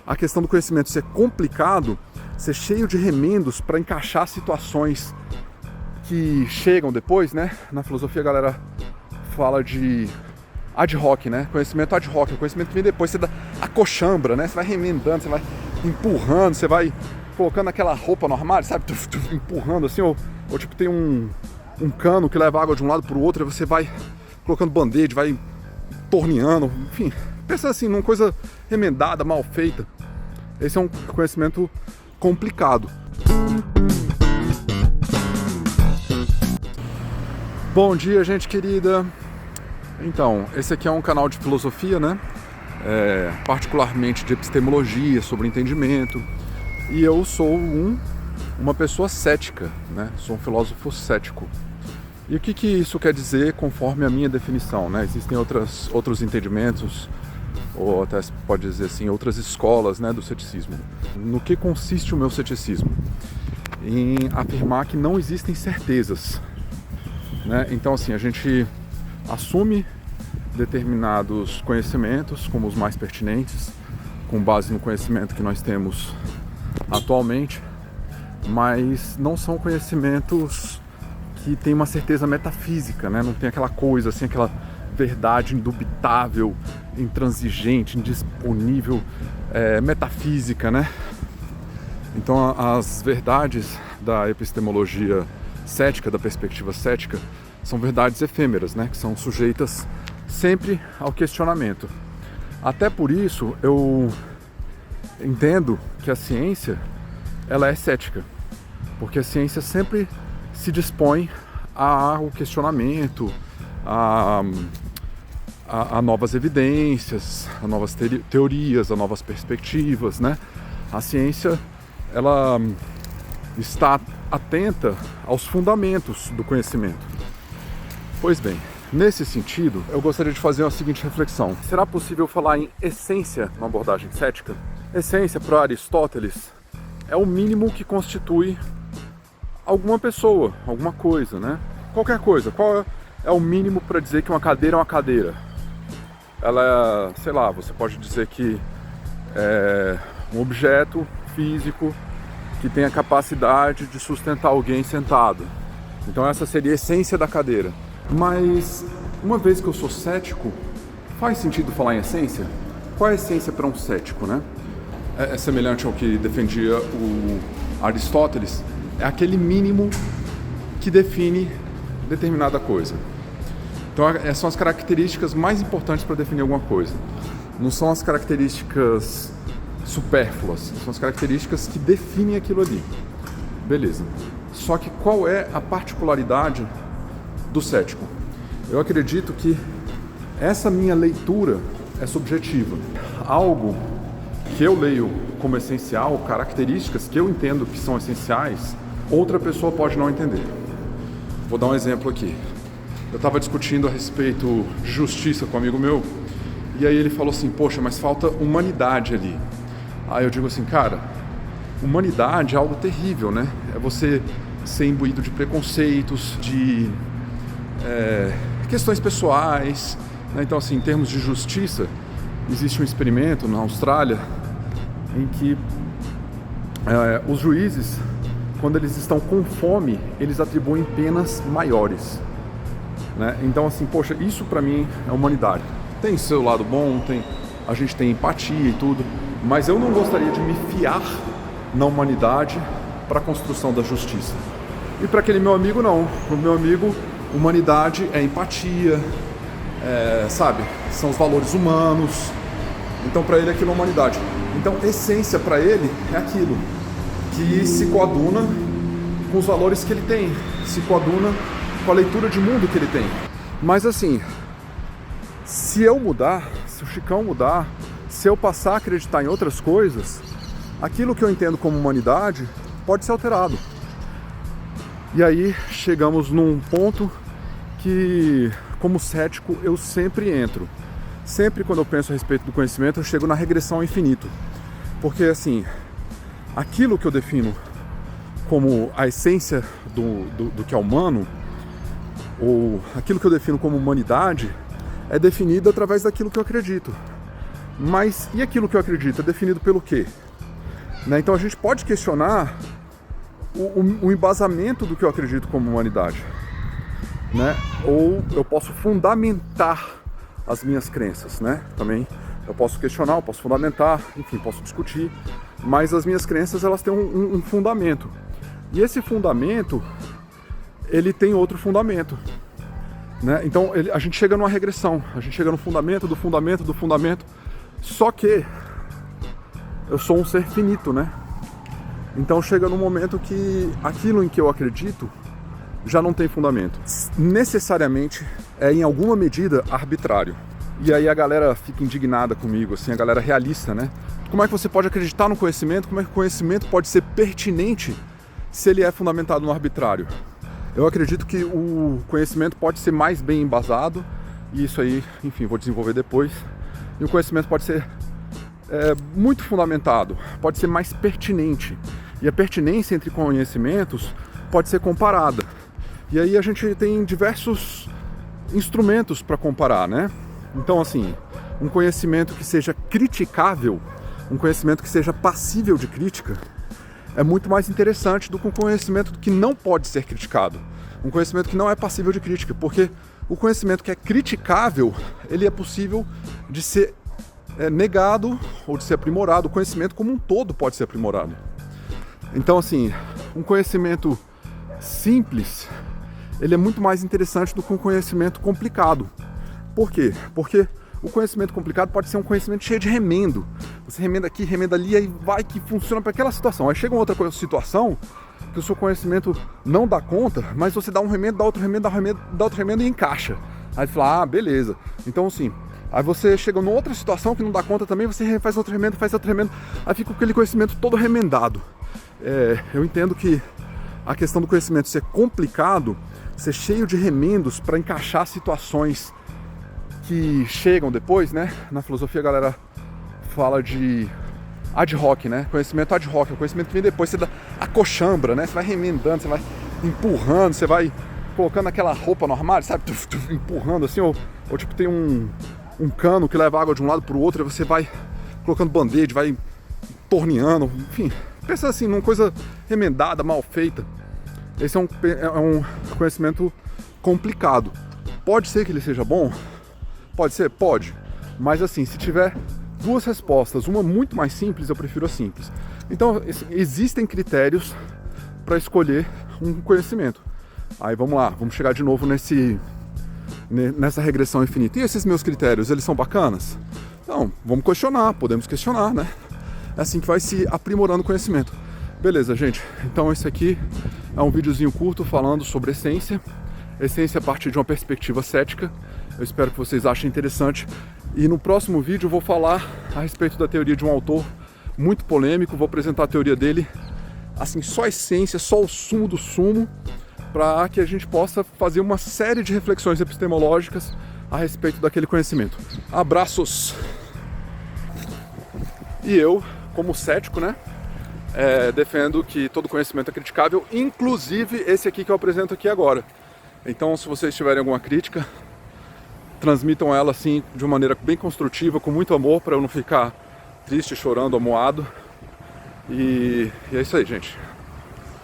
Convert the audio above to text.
a questão do conhecimento ser complicado, ser cheio de remendos para encaixar situações que chegam depois, né? Na filosofia a galera fala de ad hoc, né? Conhecimento ad hoc, o conhecimento que vem depois, você dá a coxambra, né? Você vai remendando, você vai empurrando, você vai colocando aquela roupa no armário, sabe? Empurrando assim, ou tipo tem um cano que leva água de um lado para o outro, e você vai colocando band-aid, vai torneando, enfim, pensa assim, numa coisa remendada, mal feita. Esse é um conhecimento complicado. Bom dia, gente querida. Então, esse aqui é um canal de filosofia, né? Particularmente de epistemologia, sobre entendimento. E eu sou uma pessoa cética, né? Sou um filósofo cético. E o que isso quer dizer conforme a minha definição, né? Existem outros entendimentos, ou até se pode dizer assim, outras escolas, né, do ceticismo. No que consiste o meu ceticismo? Em afirmar que não existem certezas, né? Então assim, a gente assume determinados conhecimentos como os mais pertinentes, com base no conhecimento que nós temos atualmente, mas não são conhecimentos que têm uma certeza metafísica, né? Não tem aquela coisa assim, aquela verdade indubitável, intransigente, indisponível, metafísica, né? Então as verdades da epistemologia cética, da perspectiva cética, são verdades efêmeras, né? Que são sujeitas sempre ao questionamento. Até por isso eu entendo que a ciência ela é cética, porque a ciência sempre se dispõe ao questionamento, a novas evidências, a novas teorias, a novas perspectivas, né? A ciência ela está atenta aos fundamentos do conhecimento. Pois bem, nesse sentido, eu gostaria de fazer a seguinte reflexão. Será possível falar em essência numa abordagem cética? Essência, para Aristóteles, é o mínimo que constitui alguma pessoa, alguma coisa, né? Qualquer coisa. Qual é o mínimo para dizer que uma cadeira é uma cadeira? Ela é, sei lá, você pode dizer que é um objeto físico que tem a capacidade de sustentar alguém sentado. Então essa seria a essência da cadeira. Mas, uma vez que eu sou cético, faz sentido falar em essência? Qual é a essência para um cético, né? É semelhante ao que defendia o Aristóteles. É aquele mínimo que define determinada coisa. Então, são as características mais importantes para definir alguma coisa. Não são as características supérfluas, são as características que definem aquilo ali. Beleza. Só que qual é a particularidade do cético? Eu acredito que essa minha leitura é subjetiva. Algo que eu leio como essencial, características que eu entendo que são essenciais, outra pessoa pode não entender. Vou dar um exemplo aqui. Eu estava discutindo a respeito de justiça com um amigo meu, e aí ele falou assim, poxa, mas falta humanidade ali. Aí eu digo assim, cara, humanidade é algo terrível, né? É você ser imbuído de preconceitos, de questões pessoais, né? Então assim, em termos de justiça, existe um experimento na Austrália em que os juízes, quando eles estão com fome, eles atribuem penas maiores, né? Então assim, poxa, isso pra mim é humanidade. Tem seu lado bom, a gente tem empatia e tudo, mas eu não gostaria de me fiar na humanidade para a construção da justiça. E para aquele meu amigo não, para o meu amigo humanidade é empatia, sabe, são os valores humanos. Então para ele aquilo é humanidade. Então essência para ele é aquilo que se coaduna com os valores que ele tem, se coaduna com a leitura de mundo que ele tem. Mas assim, se eu mudar, se o Chicão mudar, se eu passar a acreditar em outras coisas, aquilo que eu entendo como humanidade pode ser alterado. E aí chegamos num ponto que, como cético, eu sempre entro. Sempre quando eu penso a respeito do conhecimento, eu chego na regressão ao infinito. Porque assim, aquilo que eu defino como a essência do que é humano, ou aquilo que eu defino como humanidade, é definido através daquilo que eu acredito. Mas e aquilo que eu acredito? É definido pelo quê? Né? Então a gente pode questionar o embasamento do que eu acredito como humanidade. Né? Ou eu posso fundamentar as minhas crenças, né? Também eu posso questionar, eu posso fundamentar, enfim, posso discutir, mas as minhas crenças, elas têm um fundamento. E esse fundamento, ele tem outro fundamento, né? Então a gente chega numa regressão, a gente chega no fundamento do fundamento do fundamento, só que eu sou um ser finito, né? Então chega num momento que aquilo em que eu acredito já não tem fundamento. Necessariamente é, em alguma medida, arbitrário. E aí a galera fica indignada comigo, assim, a galera realista, né? Como é que você pode acreditar no conhecimento? Como é que o conhecimento pode ser pertinente se ele é fundamentado no arbitrário? Eu acredito que o conhecimento pode ser mais bem embasado, e isso aí, enfim, vou desenvolver depois. E o conhecimento pode ser muito fundamentado, pode ser mais pertinente. E a pertinência entre conhecimentos pode ser comparada. E aí a gente tem diversos instrumentos para comparar, né? Então, assim, um conhecimento que seja criticável, um conhecimento que seja passível de crítica, é muito mais interessante do que um conhecimento que não pode ser criticado. Um conhecimento que não é passível de crítica, porque o conhecimento que é criticável, ele é possível de ser negado ou de ser aprimorado. O conhecimento como um todo pode ser aprimorado. Então, assim, um conhecimento simples, ele é muito mais interessante do que um conhecimento complicado. Por quê? Porque o conhecimento complicado pode ser um conhecimento cheio de remendo. Você remenda aqui, remenda ali, aí vai que funciona para aquela situação. Aí chega uma outra situação que o seu conhecimento não dá conta, mas você dá um remendo, dá outro remendo, dá outro remendo e encaixa. Aí você fala, ah, beleza. Então, assim, aí você chega numa outra situação que não dá conta também, você faz outro remendo, aí fica aquele conhecimento todo remendado. Eu entendo que a questão do conhecimento ser complicado, ser cheio de remendos para encaixar situações que chegam depois, né? Na filosofia a galera fala de ad hoc, né? Conhecimento ad hoc, é o conhecimento que vem depois, você dá a coxambra, né? Você vai remendando, você vai empurrando, você vai colocando aquela roupa no armário, sabe? Empurrando assim, ou tipo tem um cano que leva água de um lado para o outro, e você vai colocando band-aid, vai torneando, enfim. Pensa assim, numa coisa remendada, mal feita. Esse é um conhecimento complicado. Pode ser que ele seja bom? Pode ser? Pode. Mas assim, se tiver duas respostas, uma muito mais simples, eu prefiro a simples. Então, existem critérios para escolher um conhecimento. Aí vamos lá, vamos chegar de novo nessa regressão infinita. E esses meus critérios, eles são bacanas? Então, vamos questionar, podemos questionar, né? É assim que vai se aprimorando o conhecimento. Beleza, gente. Então esse aqui é um videozinho curto falando sobre essência a partir de uma perspectiva cética. Eu espero que vocês achem interessante. E no próximo vídeo eu vou falar a respeito da teoria de um autor muito polêmico. Vou apresentar a teoria dele, assim, só a essência, só o sumo do sumo, para que a gente possa fazer uma série de reflexões epistemológicas a respeito daquele conhecimento. Abraços! E eu, como cético, né, defendo que todo conhecimento é criticável, inclusive esse aqui que eu apresento aqui agora. Então, se vocês tiverem alguma crítica, transmitam ela assim de uma maneira bem construtiva, com muito amor, para eu não ficar triste, chorando, amuado. E é isso aí, gente.